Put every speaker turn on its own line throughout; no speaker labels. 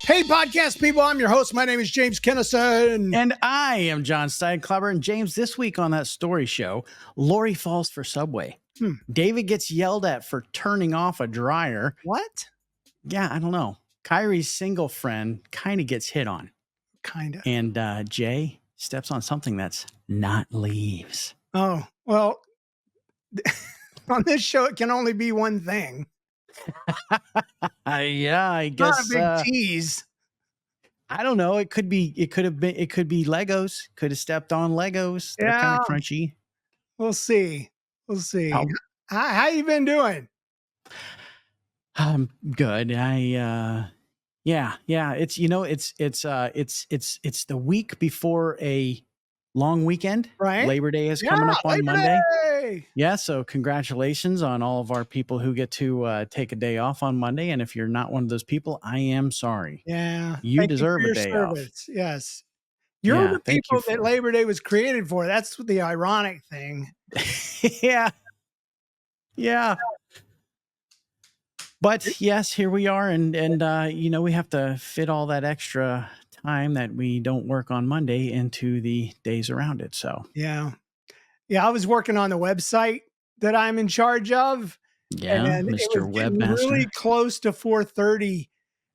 Hey, podcast people, I'm your host. My name is James Kennison.
And I am John Steinklubber. And James, this week on That Story Show, Lori falls for Subway. David gets yelled at for turning off a dryer.
What?
Yeah, I don't know. Kayrie's single friend kind of gets hit on.
Kind of.
And Jay steps on something that's not leaves.
Oh, well, on this show, it can only be one thing.
Yeah, I guess.
Not a big tease.
I don't know. It could be Legos. Could have stepped on Legos. They're kind of crunchy.
We'll see. How you been doing?
I'm good. Yeah. It's the week before a long weekend.
Right.
Labor Day is coming up on Monday.
Day.
Yeah. So congratulations on all of our people who get to take a day off on Monday. And if you're not one of those people, I am sorry.
Yeah.
You deserve a day off.
Yes. You're the people that Labor Day was created for. That's the ironic thing.
Yeah. But yes, here we are. And we have to fit all that extra time that we don't work on Monday into the days around it. So,
yeah, I was working on the website that I'm in charge of.
Yeah,
and
Mr. Webmaster.
Really close to 4:30,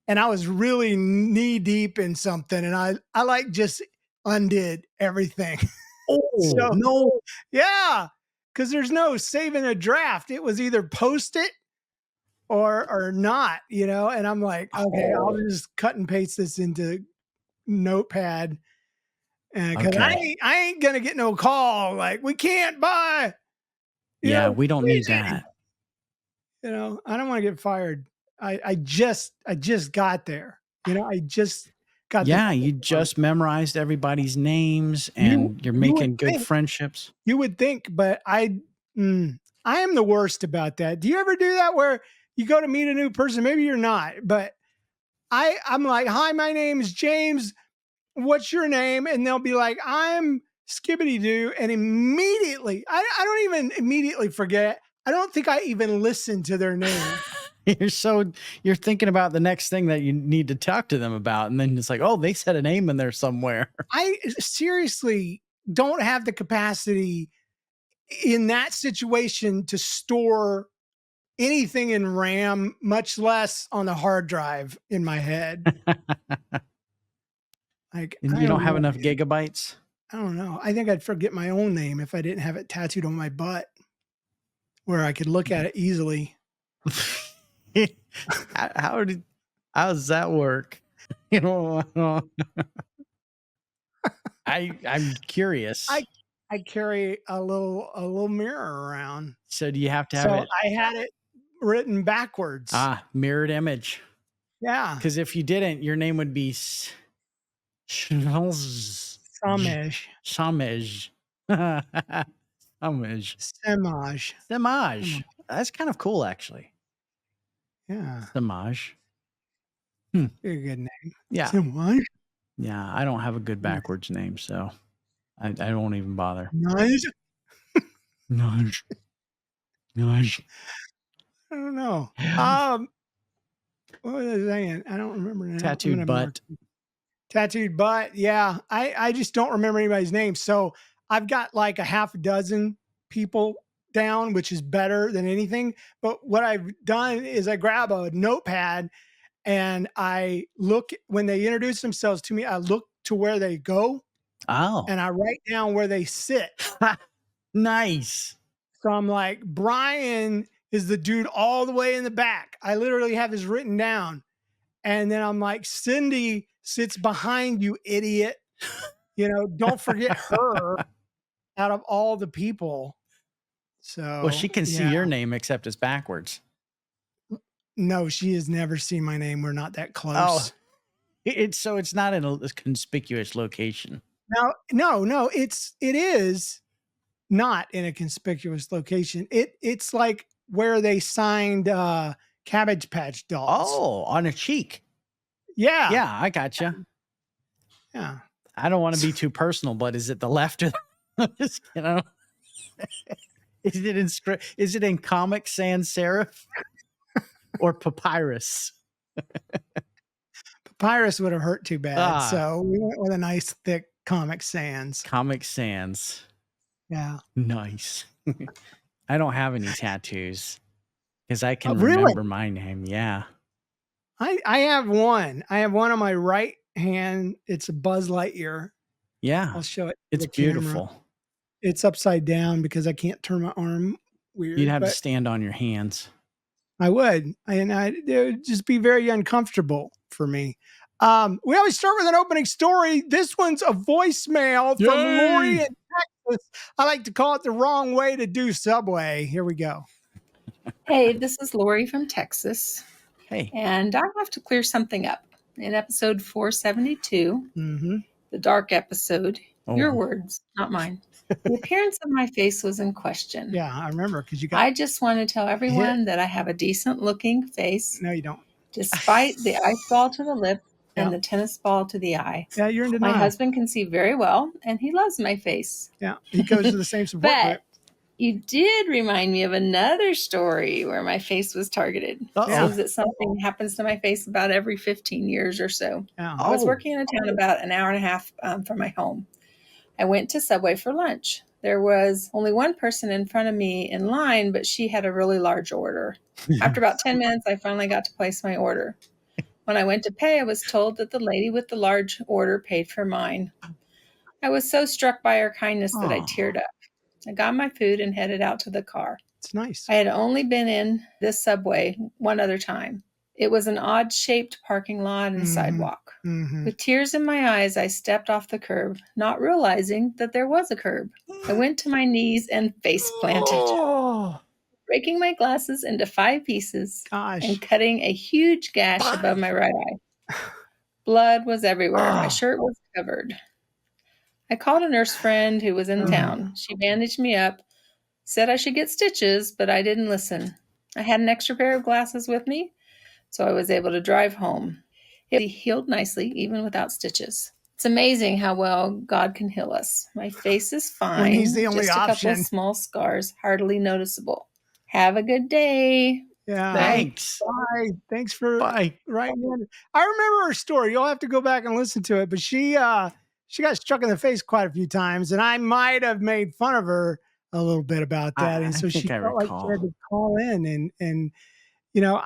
and I was really knee deep in something, and I like just undid everything.
Oh, no.
Yeah, because there's no saving a draft. It was either post it or not, and I'm like, okay, I'll just cut and paste this into Notepad. And because I ain't gonna get no call like we can't buy.
Yeah, we don't need that.
I don't want to get fired. I just got there. I just got.
Yeah, you just memorized everybody's names and you're making good friendships.
You would think, but I am the worst about that. Do you ever do that where you go to meet a new person? Maybe you're not, but I'm like, hi, my name is James. What's your name? And they'll be like, I'm Skibbity Doo. And immediately, I don't even immediately forget. I don't think I even listened to their name.
You're thinking about the next thing that you need to talk to them about. And then it's like, oh, they said a name in there somewhere.
I seriously don't have the capacity in that situation to store anything in RAM, much less on the hard drive in my head.
Like, and you don't have enough gigabytes?
I don't know. I think I'd forget my own name if I didn't have it tattooed on my butt where I could look at it easily.
How does that work? I'm curious.
I carry a little mirror around.
So do you have to have it?
I had it written backwards.
Mirrored image.
Yeah.
Because if you didn't, your name would be
Samej.
That's kind of cool, actually.
Yeah.
Samaj.
A good name.
Yeah.
Samaj.
Yeah, I don't have a good backwards name, so I won't even bother.
Naj.
Naj.
I don't know. What was I saying? I don't remember now.
Tattooed butt.
Tattooed butt. Yeah. I just don't remember anybody's name. So I've got like a half a dozen people down, which is better than anything. But what I've done is I grab a notepad and I look when they introduce themselves to me, I look to where they go.
Oh.
And I write down where they sit.
Nice.
So I'm like, Brian is the dude all the way in the back. I literally have this written down. And then I'm like, Cindy sits behind you, idiot. Don't forget her out of all the people. So,
well, she can see your name except it's backwards.
No, she has never seen my name. We're not that close.
It's not in a conspicuous location.
No, it is not in a conspicuous location. It's like where they signed Cabbage Patch dolls.
Oh, on a cheek.
Yeah.
Yeah, I gotcha.
Yeah.
I don't want to be too personal, but is it the left or the, is it in Comic Sans Serif or Papyrus?
Papyrus would have hurt too bad.
Ah,
So we went with a nice thick Comic Sans.
Comic Sans.
Yeah.
Nice. I don't have any tattoos because I can
Really?
remember my name. Yeah.
I have one. I have one on my right hand. It's a Buzz Lightyear.
Yeah.
I'll show it to
It's
the camera.
beautiful.
It's upside down because I can't turn my arm
You'd
weird,
have to
but
stand on your hands.
I would. It would just be very uncomfortable for me. We always start with an opening story. This one's a voicemail from Lori
Yay!
in Texas. I like to call it the wrong way to do Subway. Here we go.
Hey, this is Lori from Texas,
Hey.
and I have to clear something up. In episode 472,
Mm-hmm.
the dark episode, your
Oh.
words, not mine, the appearance of my face was in question.
Yeah, I remember because you got.
I just want to tell everyone that I have a decent looking face,
No, you don't.
despite the ice ball to the lip
Yeah.
and the tennis ball to the eye.
Yeah, you're in
My
denial.
husband can see very well, and he loves my face.
Yeah, he goes to the same support group.
But you did remind me of another story where my face was targeted.
Uh-oh.
It seems that something happens to my face about every 15 years or so.
Yeah.
I was
Oh.
working in a town about an hour and a half from my home. I went to Subway for lunch. There was only one person in front of me in line, but she had a really large order. After about 10 minutes, I finally got to place my order. When I went to pay, I was told that the lady with the large order paid for mine. I was so struck by her kindness that I
Aw.
teared up. I got my food and headed out to the car.
It's nice.
I had only been in this Subway one other time. It was an odd-shaped parking lot and sidewalk.
Mm-hmm.
With tears in my eyes, I stepped off the curb, not realizing that there was a curb. I went to my knees and face planted,
Oh.
breaking my glasses into 5 pieces
Gosh.
and cutting a huge gash above my right eye. Blood was everywhere. My shirt was covered. I called a nurse friend who was in town. She bandaged me up, said I should get stitches, but I didn't listen. I had an extra pair of glasses with me, so I was able to drive home. It healed nicely, even without stitches. It's amazing how well God can heal us. My face is fine.
When he's the only
just a
option.
couple small scars, hardly noticeable. Have a good day.
Yeah.
Thanks.
Bye. Thanks for
Bye.
writing in. I remember her story. You'll have to go back and listen to it. But she got struck in the face quite a few times, and I might have made fun of her a little bit about that. And so she
think I
felt like she had
recall.
to call in and you know,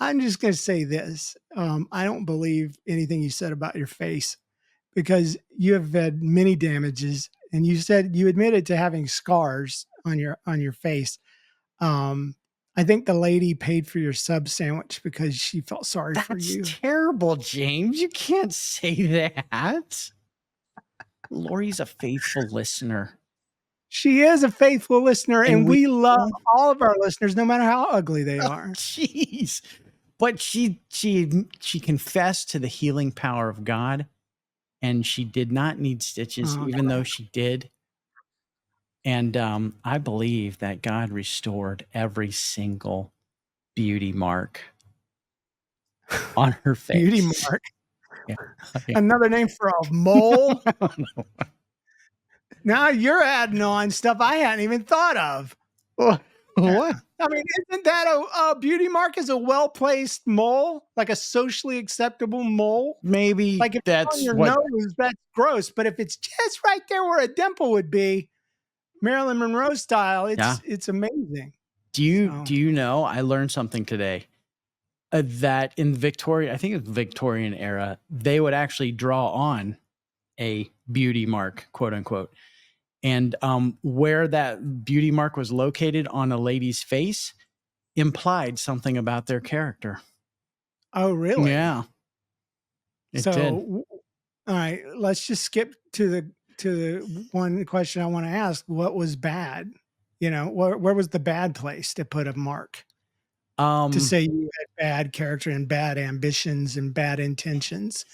I'm just going to say this. I don't believe anything you said about your face because you have had many damages, and you said you admitted to having scars on your face. I think the lady paid for your sub sandwich because she felt sorry for
That's
you.
terrible, James. You can't say that. Lori's a faithful listener.
She is a faithful listener, and we love
don't-
all of our listeners, no matter how ugly they are.
Jeez. But she confessed to the healing power of God, and she did not need stitches,
Oh,
even though she did. And I believe that God restored every single beauty mark on her face.
Beauty mark.
Yeah.
Another name for a mole. Now you're adding on stuff I hadn't even thought of.
What?
I mean, isn't that a beauty mark is a well-placed mole, like a socially acceptable mole?
Maybe
Like if it's
that's
on your
what.
nose, that's gross. But if it's just right there where a dimple would be, Marilyn Monroe style, it's amazing.
Do you know? I learned something today. That in Victoria, I think it's Victorian era, they would actually draw on a beauty mark, quote unquote. And where that beauty mark was located on a lady's face implied something about their character.
Oh, really?
Yeah. It
So,
did.
all right, let's just skip to the one question I want to ask. What was bad? You know, where was the bad place to put a mark? To say you had bad character and bad ambitions and bad intentions.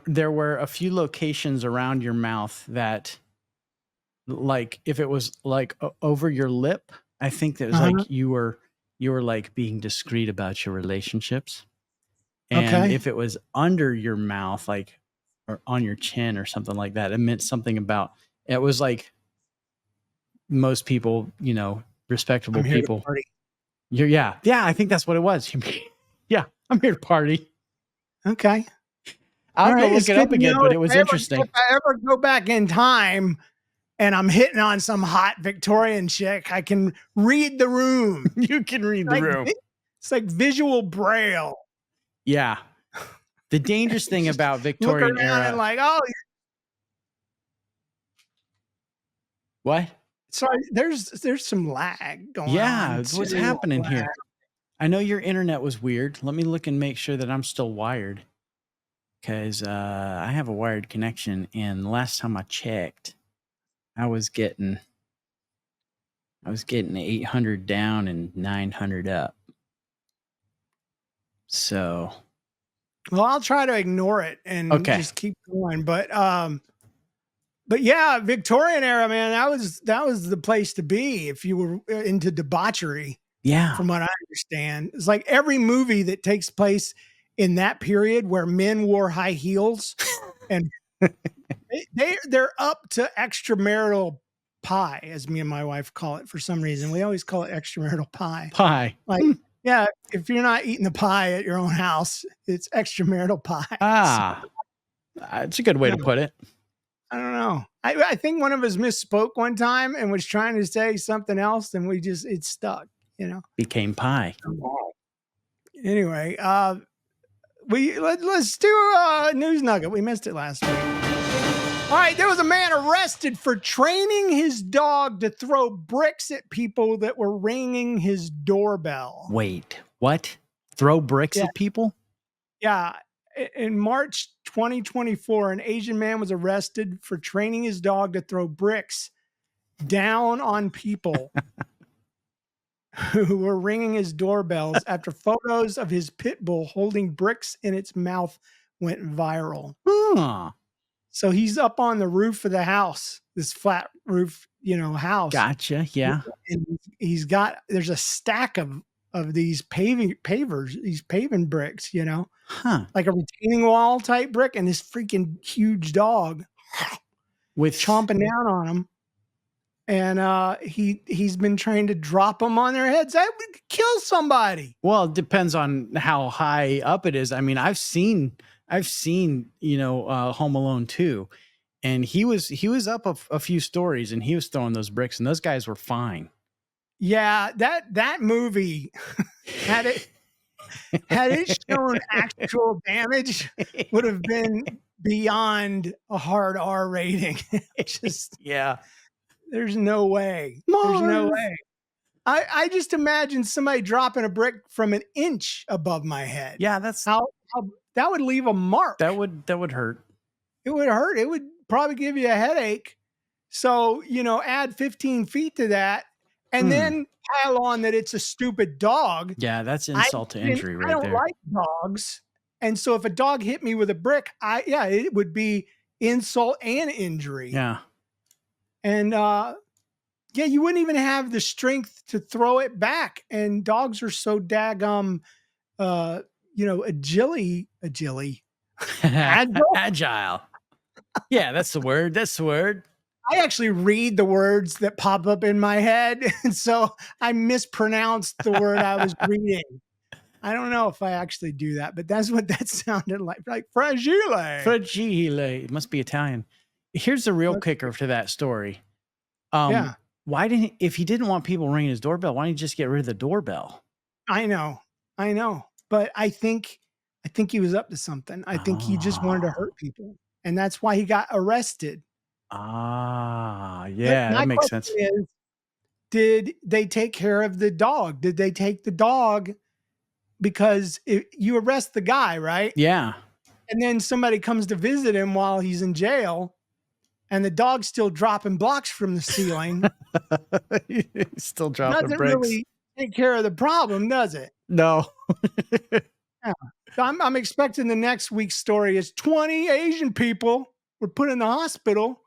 There were a few locations around your mouth that, like, if it was like over your lip, I think that was like you were like being discreet about your relationships. And if it was under your mouth, like, or on your chin or something like that, it meant something about, it was like most people, respectable
I'm here to
people.
party.
Yeah, I think that's what it was. I'm here to party.
Okay.
I'll
All
have to
right.
look
It's
it
good
up
to
again,
know
but it was interesting.
if I ever go back in time and I'm hitting on some hot Victorian chick, I can read the room.
You can read the room.
It's like visual braille.
Yeah. The dangerous thing
Just
about
look
Victorian
around
era.
and like, oh,
What?
sorry, there's some lag going on.
Yeah, what's
Serial
happening
lag.
here? I know your internet was weird. Let me look and make sure that I'm still wired. Because I have a wired connection, and the last time I checked, I was getting 800 down and 900 up. So
Well, I'll try to ignore it and just keep going. But yeah, Victorian era, man, that was the place to be if you were into debauchery.
Yeah.
From what I understand, it's like every movie that takes place in that period where men wore high heels and they're up to extramarital pie, as me and my wife call it for some reason. We always call it extramarital pie.
Pie.
Like, yeah, if you're not eating the pie at your own house, it's extramarital pie.
Ah, it's a good way to put it.
I don't know. I think one of us misspoke one time and was trying to say something else, and it stuck, you know.
Became pie.
Anyway, let's do a news nugget. We missed it last week. All right, there was a man arrested for training his dog to throw bricks at people that were ringing his doorbell.
Wait, what? Throw bricks at people?
Yeah. In March 2024, an Asian man was arrested for training his dog to throw bricks down on people who were ringing his doorbells after photos of his pit bull holding bricks in its mouth went viral.
Huh.
So he's up on the roof of the house, this flat roof, house.
Gotcha. Yeah.
And there's a stack of these paving bricks,
Huh.
like a retaining wall type brick, and this freaking huge dog
with
chomping down on them. And he's been trained to drop them on their heads. That would kill somebody.
Well, it depends on how high up it is. I mean, I've seen Home Alone 2, and he was up a few stories, and he was throwing those bricks, and those guys were fine.
Yeah, that movie had it shown actual damage, would have been beyond a hard R rating. Just
yeah.
There's no way. There's no way. I just imagine somebody dropping a brick from an inch above my head.
Yeah, that's
how that would leave a mark.
That would hurt.
It would hurt. It would probably give you a headache. So, add 15 feet to that and then pile on that it's a stupid dog.
Yeah, that's insult to injury right there.
I don't like dogs. And so if a dog hit me with a brick, it would be insult and injury.
Yeah.
And you wouldn't even have the strength to throw it back. And dogs are so daggum, agile.
Agile. Yeah, that's the word. That's the word.
I actually read the words that pop up in my head. And so I mispronounced the word I was reading. I don't know if I actually do that, but that's what that sounded like fragile.
Fragile. It must be Italian. Here's the real kicker to that story. If he didn't want people ringing his doorbell, why didn't he just get rid of the doorbell?
I know. But I think he was up to something. I think he just wanted to hurt people. And that's why he got arrested.
Yeah, that makes sense.
Did they take care of the dog? Did they take the dog? Because you arrest the guy, right?
Yeah.
And then somebody comes to visit him while he's in jail, and the dog's still dropping blocks from the ceiling.
He's still dropping
Doesn't
bricks.
really take care of the problem, does it?
No.
Yeah. So I'm expecting the next week's story is 20 Asian people were put in the hospital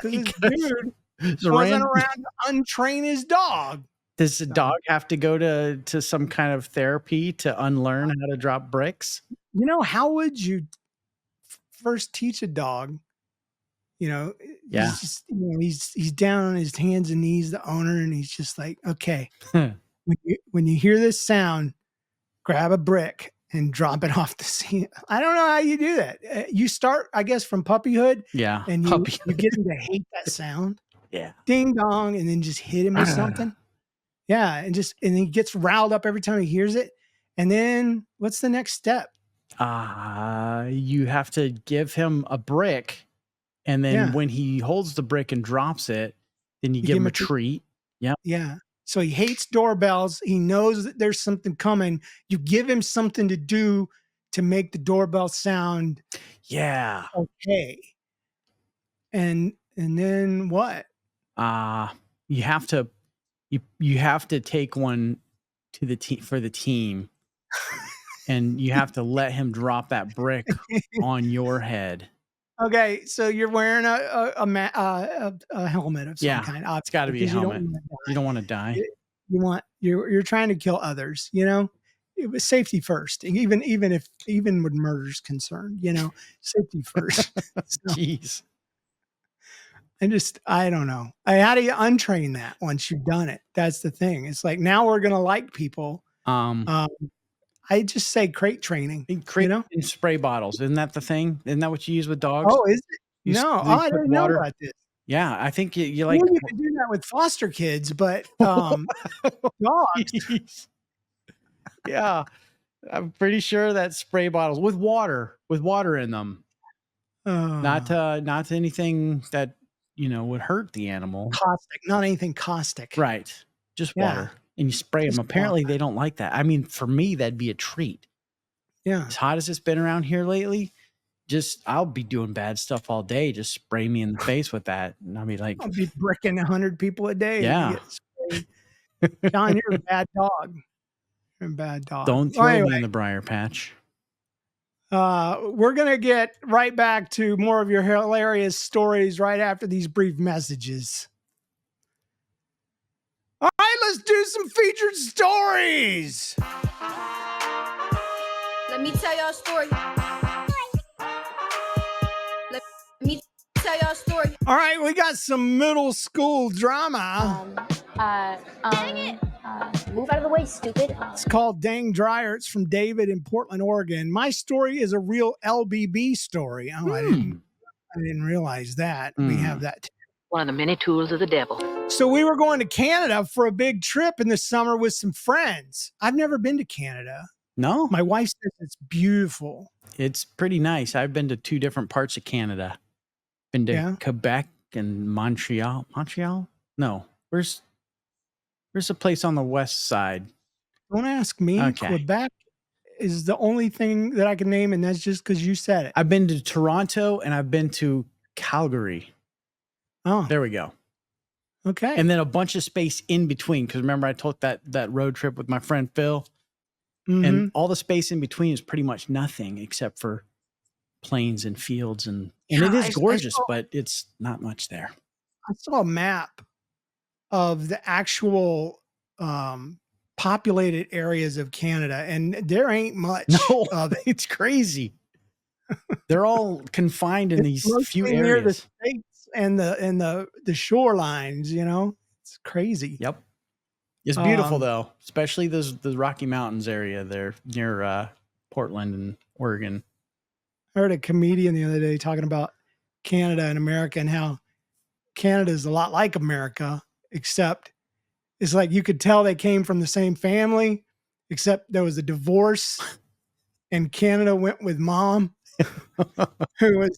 because this dude wasn't around to untrain his dog.
Does the dog have to go to some kind of therapy to unlearn how to drop bricks?
How would you first teach a dog?
Yeah.
He's just, he's down on his hands and knees, the owner, and he's just like, okay, when you hear this sound, grab a brick and drop it off the scene. I don't know how you do that. You start, I guess, from puppyhood.
Yeah.
And you get him to hate that sound.
Yeah.
Ding dong. And then just hit him with something. Yeah. And he gets riled up every time he hears it. And then what's the next step?
You have to give him a brick. And then when he holds the brick and drops it, then you give him a treat. Yep.
Yeah. So he hates doorbells. He knows that there's something coming. You give him something to do to make the doorbell sound okay. And then what?
You have to you have to take one to the team for the team. And you have to let him drop that brick on your head.
Okay, so you're wearing a helmet of some kind.
It's got to be a helmet. You don't want to die.
You're trying to kill others. You know, it was safety first. Even when murder's concerned, you know, safety first. So,
jeez.
I don't know. How do you untrain that once you've done it? That's the thing. It's like now we're gonna like people. I just say crate training.
Crate and spray bottles. Isn't that the thing? Isn't that what you use with dogs?
Oh, is it? No, I didn't know about this.
Yeah, I think you like.
Well, you can do that with foster kids, but dogs.
Yeah, I'm pretty sure that spray bottles with water in them. Not anything that would hurt the animal.
Caustic, not anything caustic.
Right, just water. And you spray them. Apparently, they don't like that. I mean, for me, that'd be a treat.
Yeah.
As hot as it's been around here lately, I'll be doing bad stuff all day. Just spray me in the face with that. And I'll be like,
I'll be bricking 100 people a day.
Yeah.
John, you're a bad dog. You're a bad dog.
Don't throw me in the briar patch.
We're going to get right back to more of your hilarious stories right after these brief messages. All right, let's do some featured stories.
Let me tell y'all a story. Let me tell y'all a story.
All right, we got some middle school drama.
Move out of the way, stupid.
It's called Dang Dryer. It's from David in Portland, Oregon. My story is a real LBB story. Oh, I didn't realize that. We have that.
One of the many tools of the devil.
So we were going to Canada for a big trip in the summer with some friends. I've never been to Canada.
No.
My wife says it's beautiful.
It's pretty nice. I've been to 2 different parts of Canada. Been to Quebec and Montreal. Montreal? No. Where's a place on the west side?
Don't ask me.
Okay.
Quebec is the only thing that I can name, and that's just because you said it.
I've been to Toronto and I've been to Calgary.
Oh.
There we go.
Okay.
And then a bunch of space in between. Because remember, I took that road trip with my friend Phil. And all the space in between is pretty much nothing except for plains and fields. And it is gorgeous, but it's not much there.
I saw a map of the actual populated areas of Canada, and there ain't much of it.
It's crazy. They're all confined in these few areas.
Near the states and the shorelines, it's crazy.
Yep. It's beautiful though, especially the Rocky Mountains area there near Portland and Oregon.
I heard a comedian the other day talking about Canada and America and how Canada is a lot like America, except it's like you could tell they came from the same family, except there was a divorce and Canada went with mom who was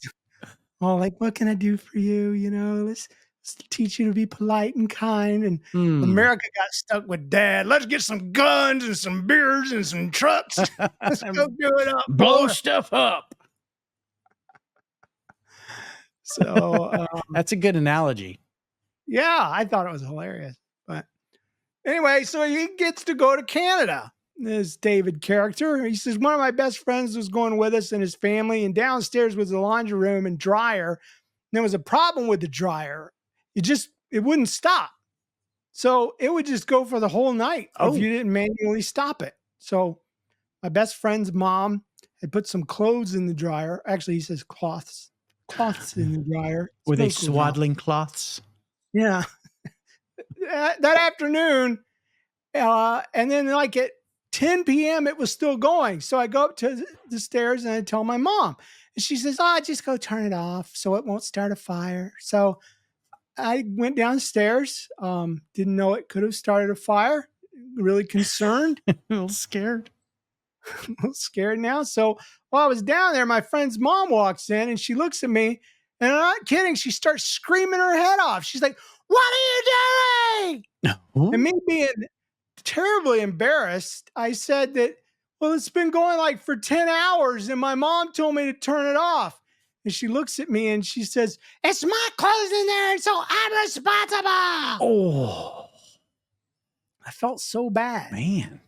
all like, what can I do for you? Let's teach you to be polite and kind. And America got stuck with dad. Let's get some guns and some beers and some trucks. Let's go do it up.
Blow stuff up.
So
that's a good analogy.
Yeah, I thought it was hilarious. But anyway, so he gets to go to Canada. This David character. He says, one of my best friends was going with us and his family, and downstairs was the laundry room and dryer. And there was a problem with the dryer. It wouldn't stop. So it would just go for the whole night if you didn't manually stop it. So my best friend's mom had put some clothes in the dryer. Actually, he says cloths in the dryer.
Were they swaddling cloths?
Yeah. That afternoon, and then like at 10 p.m. it was still going. So I go up to the stairs and I tell my mom. And she says, "Oh, just go turn it off so it won't start a fire." So I went downstairs. Didn't know it could have started a fire. Really concerned.
A little scared.
A little scared now. So while I was down there, my friend's mom walks in and she looks at me, and I'm not kidding. She starts screaming her head off. She's like, "What are you doing?" And me being terribly embarrassed, I said that, "Well, it's been going like for 10 hours and my mom told me to turn it off." And she looks at me and she says, "It's my clothes in there, and so I'm responsible."
Oh,
I felt so bad.
man.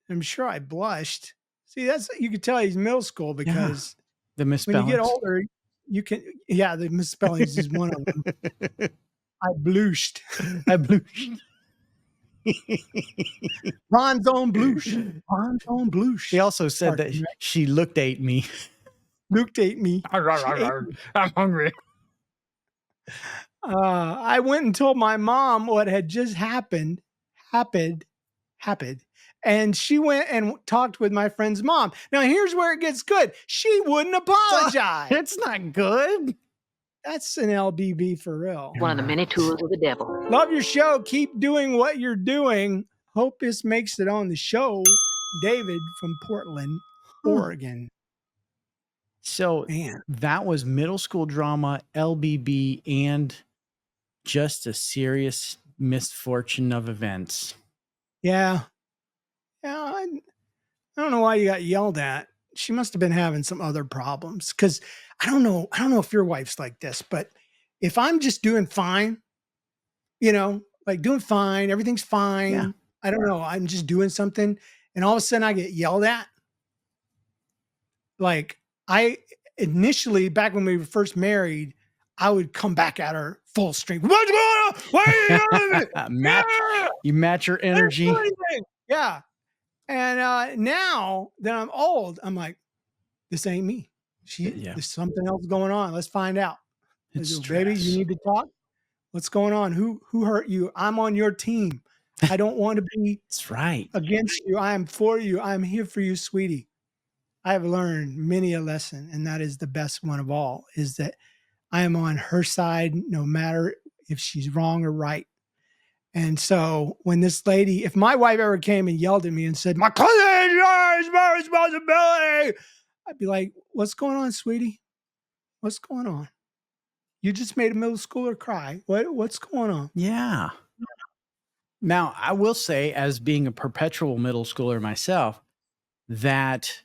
I'm sure I blushed. See, you could tell he's middle school because
The
when
misspellings.
you get older, you can, the misspellings is one of them. I blushed.
I blushed.
Ron's on blush. Ron's on blush.
She also said that she looked at me.
Luke ate me.
I'm hungry.
I went and told my mom what had just happened. And she went and talked with my friend's mom. Now, here's where it gets good. She wouldn't apologize.
It's not good.
That's an LBB for real.
One of the many tools of the devil.
Love your show. Keep doing what you're doing. Hope this makes it on the show. David from Portland, Oregon.
So that was middle school drama, LBB, and just a serious misfortune of events.
Yeah. I don't know why you got yelled at. She must have been having some other problems. Because I don't know if your wife's like this, but if I'm just doing fine, like doing fine, everything's fine.
Yeah.
I don't know. I'm just doing something. And all of a sudden I get yelled at. Like initially, back when we were first married, I would come back at her full strength. What's going on? Why are you yelling at me?
You match your energy.
Yeah. And now that I'm old, I'm like, this ain't me. There's something else going on. Let's find out.
It's
Baby, you need to talk. What's going on? Who hurt you? I'm on your team. I don't want to be
That's right.
against you. I am for you. I'm here for you, sweetie. I have learned many a lesson, and that is the best one of all, is that I am on her side no matter if she's wrong or right. And so when this lady, if my wife ever came and yelled at me and said, "My cousin is yours, my responsibility," I'd be like, "What's going on, sweetie? What's going on? You just made a middle schooler cry. What's going on?"
Yeah. Now, I will say, as being a perpetual middle schooler myself, that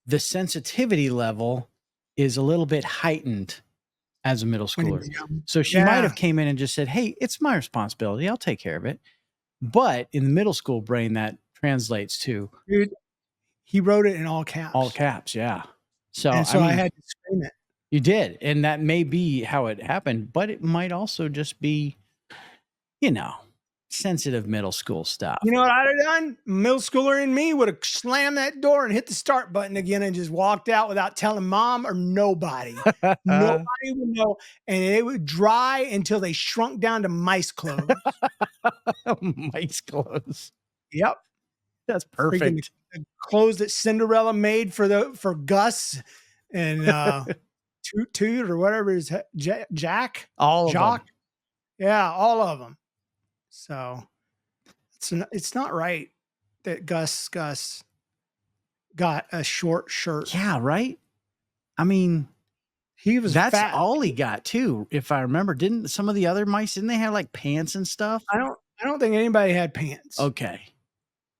the sensitivity level is a little bit heightened as a middle schooler. So she might have came in and just said, "Hey, it's my responsibility. I'll take care of it." But in the middle school brain, that translates to,
Dude, he wrote it in all caps.
All caps, yeah. So
I had to scream it.
You did. And that may be how it happened, but it might also just be, sensitive middle school stuff.
You know what I'd have done? Middle schooler in me would have slammed that door and hit the start button again and just walked out without telling mom or nobody. Nobody would know. And it would dry until they shrunk down to mice clothes.
Mice clothes.
Yep.
That's perfect.
The clothes that Cinderella made for Gus and Toot or whatever it is, Jack.
All of them.
Yeah, all of them. So it's not right that Gus got a short shirt.
Yeah, right. I mean, that's
fat.
all he got too. If I remember, didn't some of the other mice, didn't they have like pants and stuff?
I don't think anybody had pants.
Okay.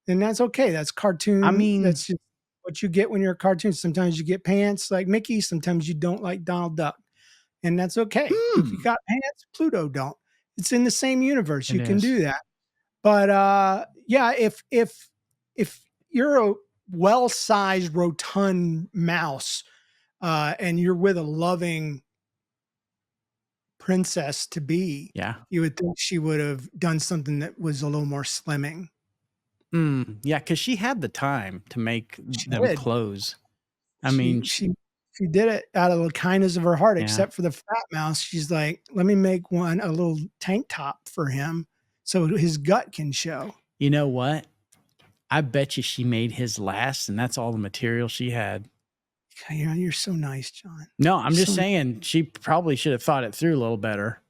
And that's okay. That's cartoon.
I mean,
that's just what you get when you're a cartoon. Sometimes you get pants like Mickey. Sometimes you don't like Donald Duck. And that's okay. If you got pants, Pluto don't. It's in the same universe. You can do that. But if you're a well-sized rotund mouse and you're with a loving princess to be, you would think she would have done something that was a little more slimming.
Yeah, because she had the time to make them clothes. I mean,
she did it out of the kindness of her heart, except for the fat mouse. She's like, let me make a little tank top for him so his gut can show.
You know what? I bet you she made his last, and that's all the material she had.
You're so nice, John.
No, I'm just saying she probably should have thought it through a little better.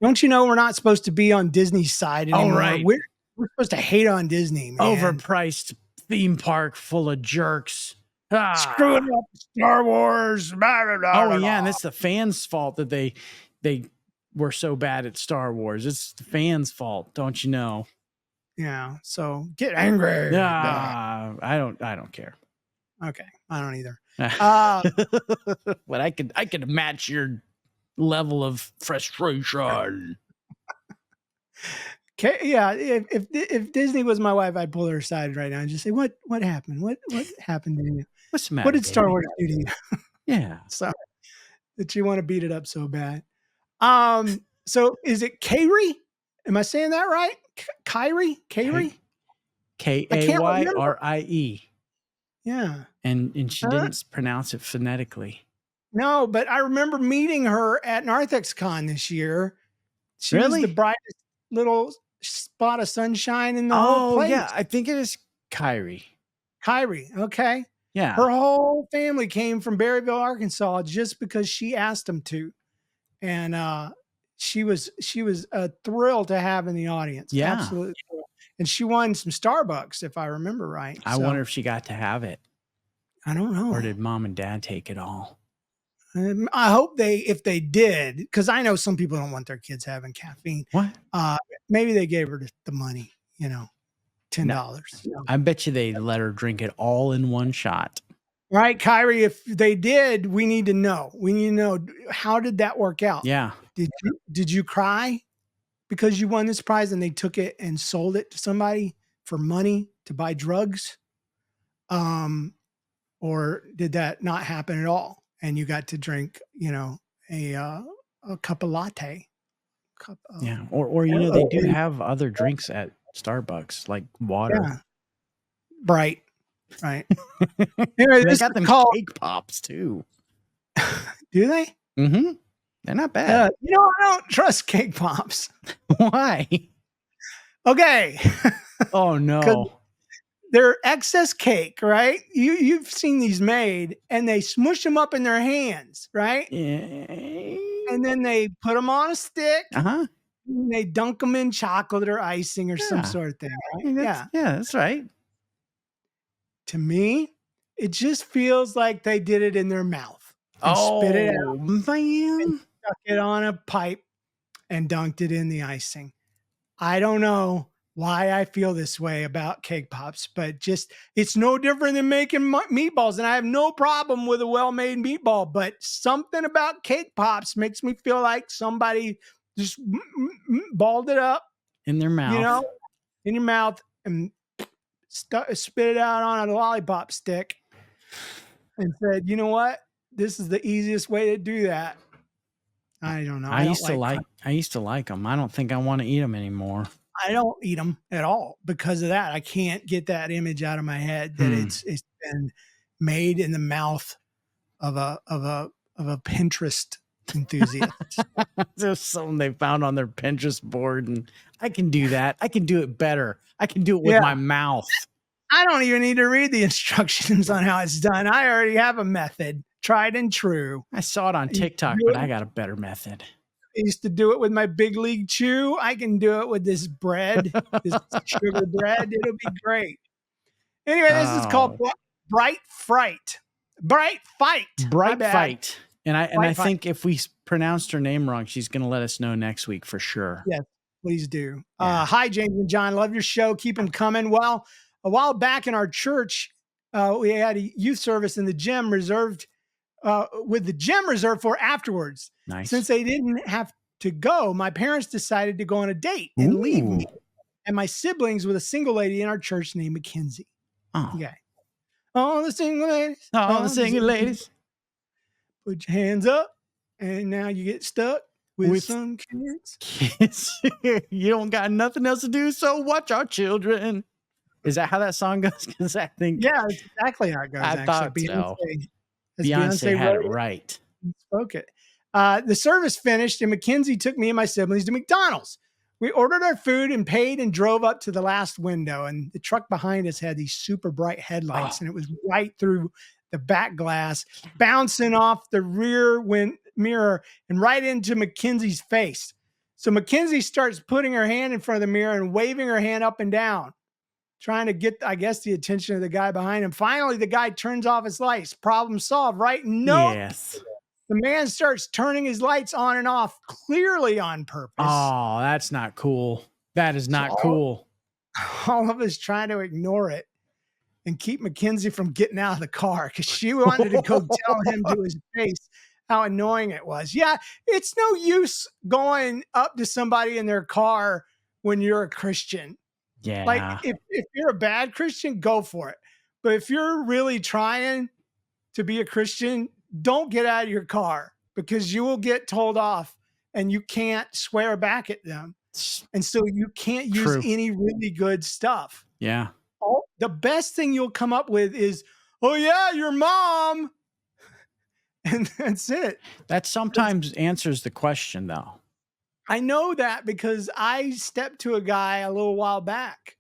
Don't you know we're not supposed to be on Disney's side anymore?
right.
We're supposed to hate on Disney, man.
Overpriced theme park full of jerks.
Screwing up Star Wars. Blah, blah, blah,
Oh yeah, and it's the fans' fault that they were so bad at Star Wars. It's the fans' fault, don't you know?
Yeah. So get angry.
Yeah, I don't care.
Okay, I don't either.
But I could match your level of frustration.
Yeah, if Disney was my wife, I'd pull her aside right now and just say, "What happened? What happened to you?
What's the matter?
What did Star Wars do to you?"
Yeah,
Sorry that you want to beat it up so bad. So is it Kayrie? Am I saying that right? Kayrie? Kayrie?
Kayrie.
Yeah.
And she didn't pronounce it phonetically.
No, but I remember meeting her at NarthexCon this year. She was the brightest little spot of sunshine in the whole place.
Yeah, I think it is Kayrie.
Kayrie, okay.
Yeah.
Her whole family came from Berryville, Arkansas, just because she asked them to. And she was thrilled to have in the audience.
Yeah.
Absolutely. And she won some Starbucks, if I remember right.
I wonder if she got to have it.
I don't know.
Or did mom and dad take it all?
I hope if they did, because I know some people don't want their kids having caffeine.
What?
Maybe they gave her the money, $10. No.
I bet you they let her drink it all in one shot.
Right, Kayrie, if they did, we need to know. We need to know, how did that work out?
Yeah.
Did you cry because you won this prize and they took it and sold it to somebody for money to buy drugs? Or did that not happen at all? And you got to drink, a cup of latte.
Yeah. Or they do have other drinks at Starbucks, like water.
Yeah. Right. Anyway,
they got them cake pops too.
Do they?
Mm-hmm. They're not bad.
I don't trust cake pops.
Why?
Okay.
Oh no.
They're excess cake, right? You've seen these made, and they smush them up in their hands, right?
Yeah.
And then they put them on a stick.
Uh-huh.
And they dunk them in chocolate or icing or some sort of thing, right?
Yeah, that's right.
To me, it just feels like they did it in their mouth. And spit it out,
man.
And stuck it on a pipe and dunked it in the icing. I don't know why I feel this way about cake pops, but it's no different than making meatballs. And I have no problem with a well-made meatball, but something about cake pops makes me feel like somebody just balled it up
in their mouth,
in your mouth, and spit it out on a lollipop stick and said, "You know what? This is the easiest way to do that." I don't know.
I used to like them. I don't think I want to eat them anymore.
I don't eat them at all because of that. I can't get that image out of my head that it's been made in the mouth of a Pinterest enthusiast.
There's something they found on their Pinterest board, and I can do that. I can do it better. I can do it with my mouth.
I don't even need to read the instructions on how it's done. I already have a method, tried and true.
I saw it on TikTok, but I got a better method.
I used to do it with my Big League Chew. I can do it with this bread, this sugar bread. It'll be great. Anyway, this is called Bright Fight.
Bright Fight. And I think if we pronounced her name wrong, she's going to let us know next week for sure.
Yes, please do. Hi, James and John. Love your show. Keep them coming. Well, a while back in our church, we had a youth service in the gym reserved with the gym reserved for afterwards.
Nice.
Since they didn't have to go, my parents decided to go on a date and leave me and my siblings with a single lady in our church named Mackenzie.
Oh.
Okay. All the single ladies.
All the single ladies.
Put your hands up, and now you get stuck with some kids.
You don't got nothing else to do, so watch our children. Is that how that song goes? Because I think
that's exactly how it goes.
I thought so. Beyonce had it right.
Spoke it. The service finished, and Mackenzie took me and my siblings to McDonald's. We ordered our food and paid and drove up to the last window. And the truck behind us had these super bright headlights, and it was right through the back glass, bouncing off the rear mirror and right into Mackenzie's face. So Mackenzie starts putting her hand in front of the mirror and waving her hand up and down, trying to get, I guess, the attention of the guy behind him. Finally, the guy turns off his lights. Problem solved, right? No.
Yes.
The man starts turning his lights on and off, clearly on purpose.
Oh, that's not cool. That is not cool.
All of us trying to ignore it and keep Mackenzie from getting out of the car because she wanted to go tell him to his face how annoying it was. Yeah, it's no use going up to somebody in their car when you're a Christian.
Yeah.
Like if you're a bad Christian, go for it. But if you're really trying to be a Christian, don't get out of your car because you will get told off and you can't swear back at them. And so you can't use any really good stuff.
Yeah.
The best thing you'll come up with is, oh yeah, your mom. And that's it.
That sometimes answers the question though.
I know that because I stepped to a guy a little while back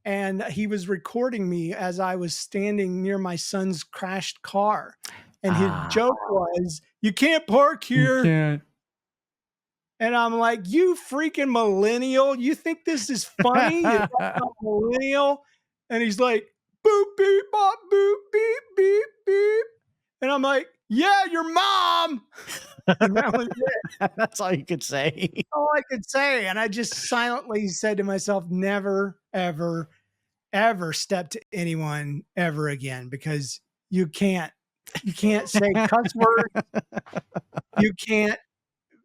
and he was recording me as I was standing near my son's crashed car. And his joke was, you can't park here.
You can't.
And I'm like, you freaking millennial. You think this is funny? You're millennial. And he's like, boop, beep, bop, boop, beep, beep, beep. And I'm like, yeah, your mom. And that was it.
That's all you could say.
All I could say. And I just silently said to myself, never, ever, ever step to anyone ever again, because you can't say cuss words. You can't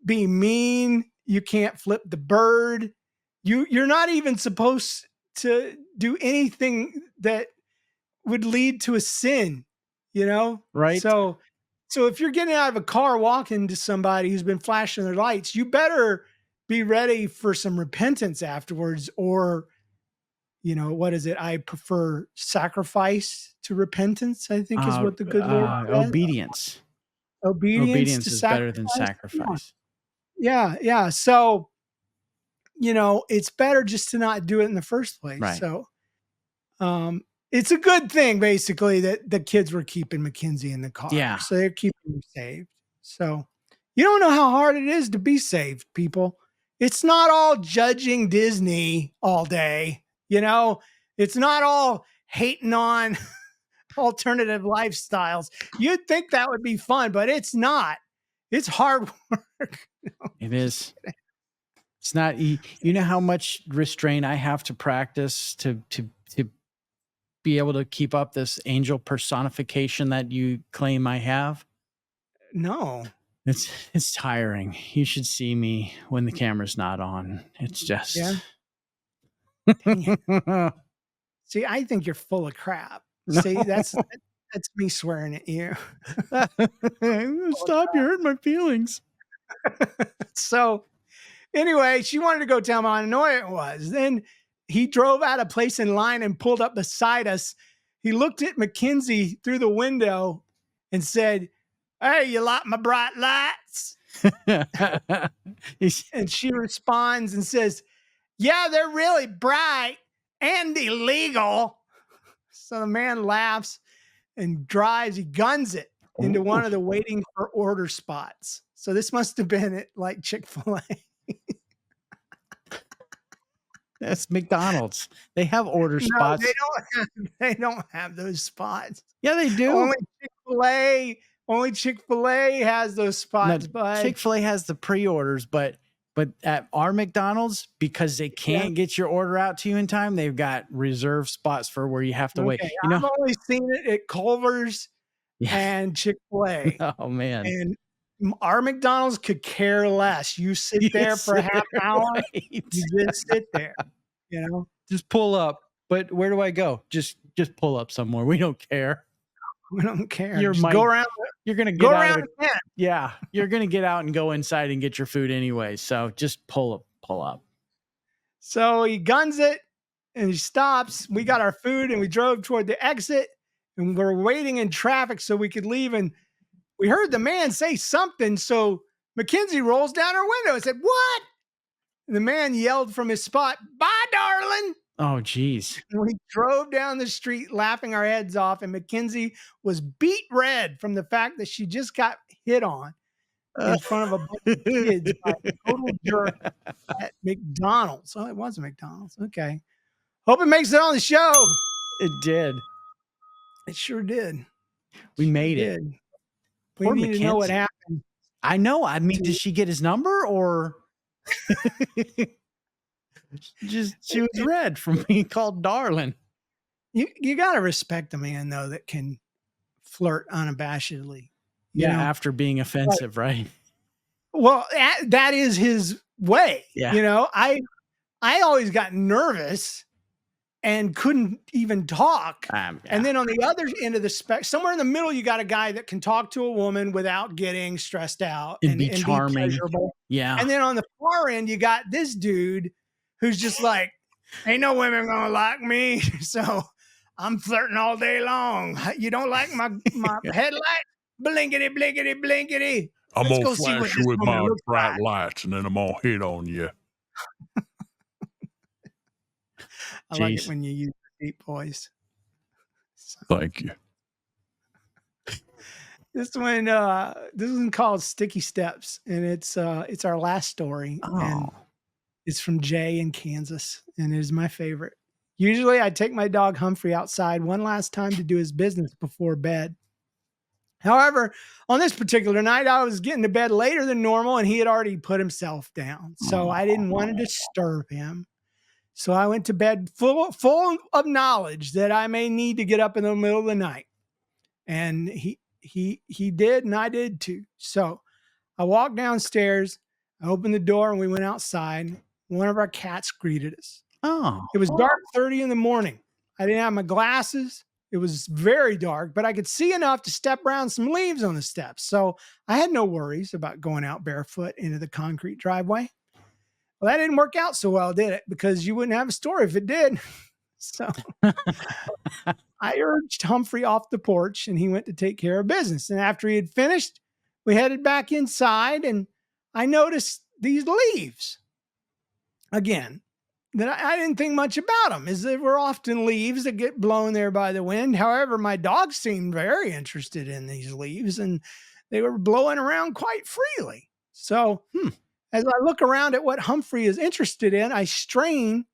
be mean. You can't flip the bird. You're not even supposed to do anything that would lead to a sin, you know?
Right.
So if you're getting out of a car walking to somebody who's been flashing their lights, you better be ready for some repentance afterwards, or, you know, what is it? I prefer sacrifice to repentance, I think is what the good Lord says.
Obedience.
Obedience
is better than sacrifice.
Yeah. So, you know, it's better just to not do it in the first place.
Right.
So, it's a good thing basically that the kids were keeping Mackenzie in the car.
Yeah.
So they're keeping her saved. So you don't know how hard it is to be saved, people. It's not all judging Disney all day. You know, it's not all hating on alternative lifestyles. You'd think that would be fun, but it's not. It's hard work.
It is. It's not. You know how much restraint I have to practice to be able to keep up this angel personification that you claim I have?
No.
It's tiring. You should see me when the camera's not on. It's just.
Yeah. See, I think you're full of crap.
No.
See, that's me swearing at you.
Stop, you're hurting my feelings.
So anyway, she wanted to go tell him how annoying it was. Then he drove out of place in line and pulled up beside us. He looked at Mackenzie through the window and said, "Hey, you like my bright lights?" And she responds and says, "Yeah, they're really bright and illegal." So the man laughs and drives. He guns it into one of the waiting for order spots. So this must have been at like Chick-fil-A.
That's McDonald's. They have order spots.
They don't have those spots.
Yeah, they do.
Only Chick-fil-A has those spots. But
Chick-fil-A has the pre-orders, but at our McDonald's, because they can't get your order out to you in time, they've got reserved spots for where you have to wait. You know,
I've only seen it at Culver's and Chick-fil-A.
Oh man.
And our McDonald's could care less. You sit there for a half hour. Right. You just sit there, you know.
Just pull up. But where do I go? Just pull up somewhere. We don't care.
We don't care.
Go around. You're gonna go around.
Yeah,
you're gonna get out and go inside and get your food anyway. So just pull up.
So he guns it and he stops. We got our food and we drove toward the exit and we're waiting in traffic so we could leave. And we heard the man say something. So Mackenzie rolls down her window and said, "What?" The man yelled from his spot, "Bye, darling."
Oh, geez.
We drove down the street laughing our heads off, and Mackenzie was beet red from the fact that she just got hit on in front of a bunch of kids by a total jerk at McDonald's. Oh, it was McDonald's. Okay. Hope it makes it on the show.
It did.
It sure did.
We made it.
We
Poor
need to know what
Mackenzie.
happened.
I know. I mean, did she get his number or just she was red from being called darling?
You got to respect a man, though, that can flirt unabashedly.
Yeah, after being offensive, right?
Well, that is his way.
Yeah.
You know, I always got nervous and couldn't even talk.
Yeah.
And then on the other end of the spectrum, somewhere in the middle, you got a guy that can talk to a woman without getting stressed out
and be charming.
Be pleasurable.
Yeah.
And then on the far end, you got this dude who's just like, ain't no women gonna like me. So I'm flirting all day long. You don't like my headlight? Blinkety, blinkety, blinkety.
I'm
Let's
gonna
go see what
flash
this
you with
woman
my
looks
bright
like.
lights, and then I'm gonna hit on you.
I like it when you use the deep voice.
Thank you.
This one called Sticky Steps, and it's our last story. And it's from Jay in Kansas, and it is my favorite. Usually I take my dog Humphrey outside one last time to do his business before bed. However, on this particular night, I was getting to bed later than normal, and he had already put himself down. So I didn't want to disturb him. So I went to bed full of knowledge that I may need to get up in the middle of the night. And he did, and I did too. So I walked downstairs, I opened the door, and we went outside. One of our cats greeted us. It was dark 30 in the morning. I didn't have my glasses. It was very dark, but I could see enough to step around some leaves on the steps. So I had no worries about going out barefoot into the concrete driveway. Well, that didn't work out so well, did it? Because you wouldn't have a story if it did. So I urged Humphrey off the porch, and he went to take care of business. And after he had finished, we headed back inside, and I noticed these leaves again. That I didn't think much about them, as they were often leaves that get blown there by the wind. However, my dog seemed very interested in these leaves, and they were blowing around quite freely. So as I look around at what Humphrey is interested in, I strain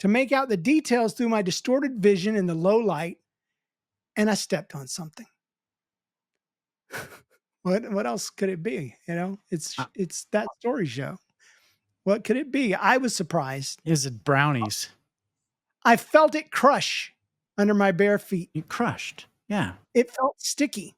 to make out the details through my distorted vision in the low light, and I stepped on something. What else could it be? You know, it's that story show. What could it be? I was surprised.
Is it brownies?
I felt it crush under my bare feet.
You crushed. Yeah.
It felt sticky.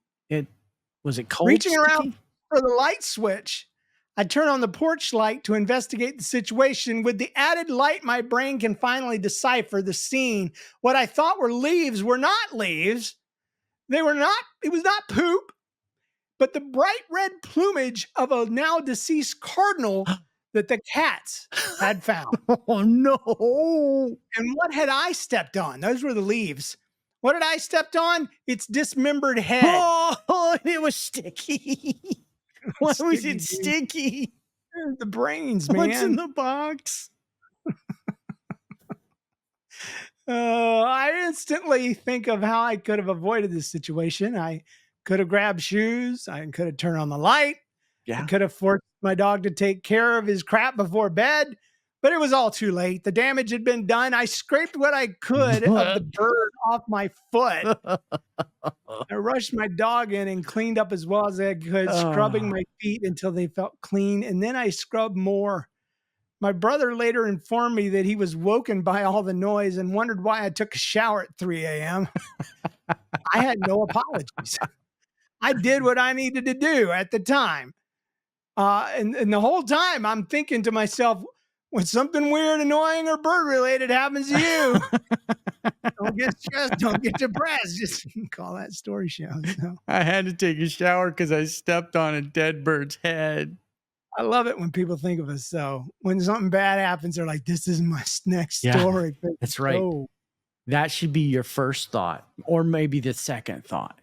Was it cold?
Reaching
sticky?
around for the light switch, I turn on the porch light to investigate the situation. With the added light, my brain can finally decipher the scene. What I thought were leaves were not leaves. It was not poop, but the bright red plumage of a now deceased cardinal that the cats had found.
Oh, no.
And what had I stepped on? Those were the leaves. What had I stepped on? Its dismembered head.
Oh, it was sticky. Why was it sticky?
The brains, man.
What's in the box?
I instantly think of how I could have avoided this situation. I could have grabbed shoes. I could have turned on the light.
Yeah.
I could have forced my dog to take care of his crap before bed, but it was all too late. The damage had been done. I scraped what I could of the bird off my foot. I rushed my dog in and cleaned up as well as I could, scrubbing my feet until they felt clean, and then I scrubbed more. My brother later informed me that he was woken by all the noise and wondered why I took a shower at 3 a.m. I had no apologies. I did what I needed to do at the time. And the whole time I'm thinking to myself, when something weird, annoying, or bird related happens to you, don't get stressed, don't get depressed. Just call that story show. So,
I had to take a shower because I stepped on a dead bird's head.
I love it when people think of us so. When something bad happens, they're like, this is my next story.
That's right. That should be your first thought, or maybe the second thought.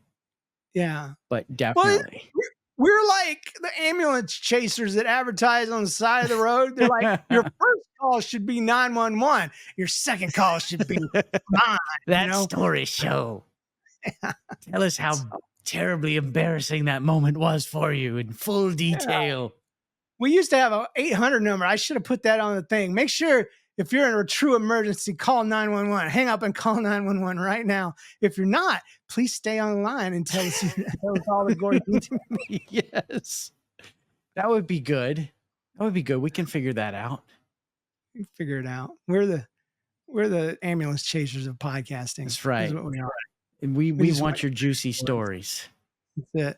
Yeah.
But definitely.
Well, We're like the ambulance chasers that advertise on the side of the road. They're like, your first call should be 911. Your second call should be mine.
That story show. Tell us how terribly embarrassing that moment was for you in full detail.
We used to have an 800 number. I should have put that on the thing. Make sure if you're in a true emergency, call 911. Hang up and call 911 right now. If you're not, please stay on the line and tell us all the Gordon.
Yes. That would be good. That would be good. We can figure that out.
Figure it out. We're the ambulance chasers of podcasting.
That's right.
That's what we are.
And we want your juicy stories.
That's it.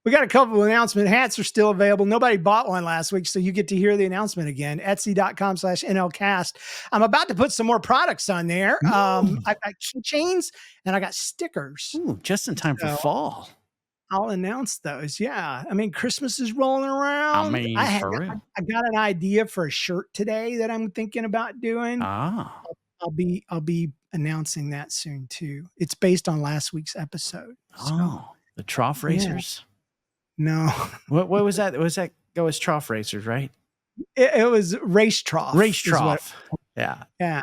We got a couple of announcement hats are still available. Nobody bought one last week, so you get to hear the announcement again. Etsy.com/NLcast. I'm about to put some more products on there. I've got keychains and I got stickers.
Ooh, just in time for fall.
I'll announce those. Yeah. I mean, Christmas is rolling around.
I mean, for real.
I got an idea for a shirt today that I'm thinking about doing.
Ah.
I'll be announcing that soon too. It's based on last week's episode.
So, the trough racers?
Yeah. No.
What was that? Was that go as trough racers, right?
It was race trough.
Race trough. Yeah.
Yeah.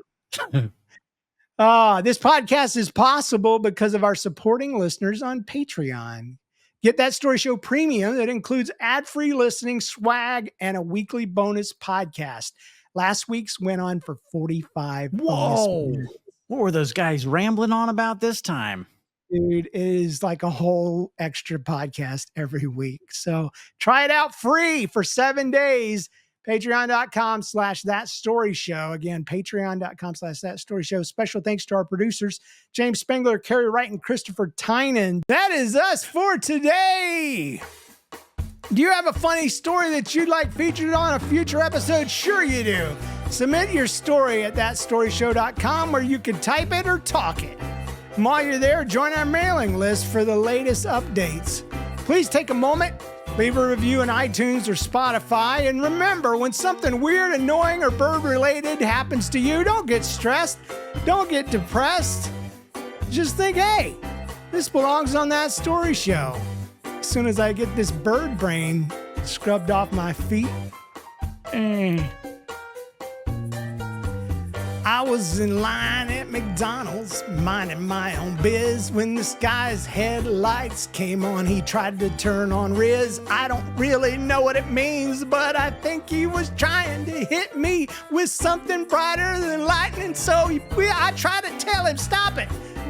This podcast is possible because of our supporting listeners on Patreon. Get That Story Show Premium that includes ad-free listening, swag, and a weekly bonus podcast. Last week's went on for 45
Whoa. What were those guys rambling on about this time?
Dude, it is like a whole extra podcast every week. So try it out free for 7 days. Patreon.com/thatstoryshow. Again, patreon.com/thatstoryshow. Special thanks to our producers, James Spengler, Kayrie Wright, and Christopher Tynan. That is us for today. Do you have a funny story that you'd like featured on a future episode? Sure you do. Submit your story at thatstoryshow.com where you can type it or talk it. And while you're there, join our mailing list for the latest updates. Please take a moment, leave a review in iTunes or Spotify, and remember, when something weird, annoying, or bird-related happens to you, don't get stressed, don't get depressed. Just think, hey, this belongs on That Story Show. As soon as I get this bird brain scrubbed off my feet. I was in line at McDonald's, minding my own biz, when this guy's headlights came on. He tried to turn on Riz. I don't really know what it means, but I think he was trying to hit me with something brighter than lightning. So I tried to tell him, stop it,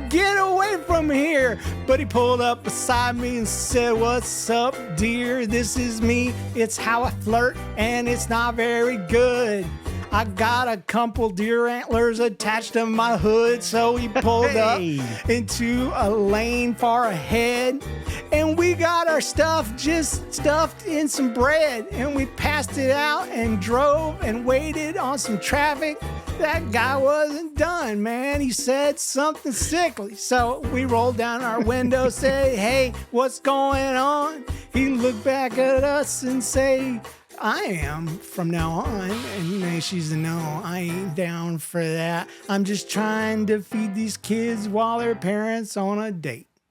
get away from here. But he pulled up beside me and said, what's up, dear? This is me. It's how I flirt, and it's not very good. I got a couple deer antlers attached to my hood, so he pulled up into a lane far ahead, and we got our stuff just stuffed in some bread, and we passed it out and drove and waited on some traffic. That guy wasn't done, man. He said something sickly, so we rolled down our window, said, hey, what's going on? He looked back at us and say, I am from now on. And she's no, I ain't down for that. I'm just trying to feed these kids while their parents on a date.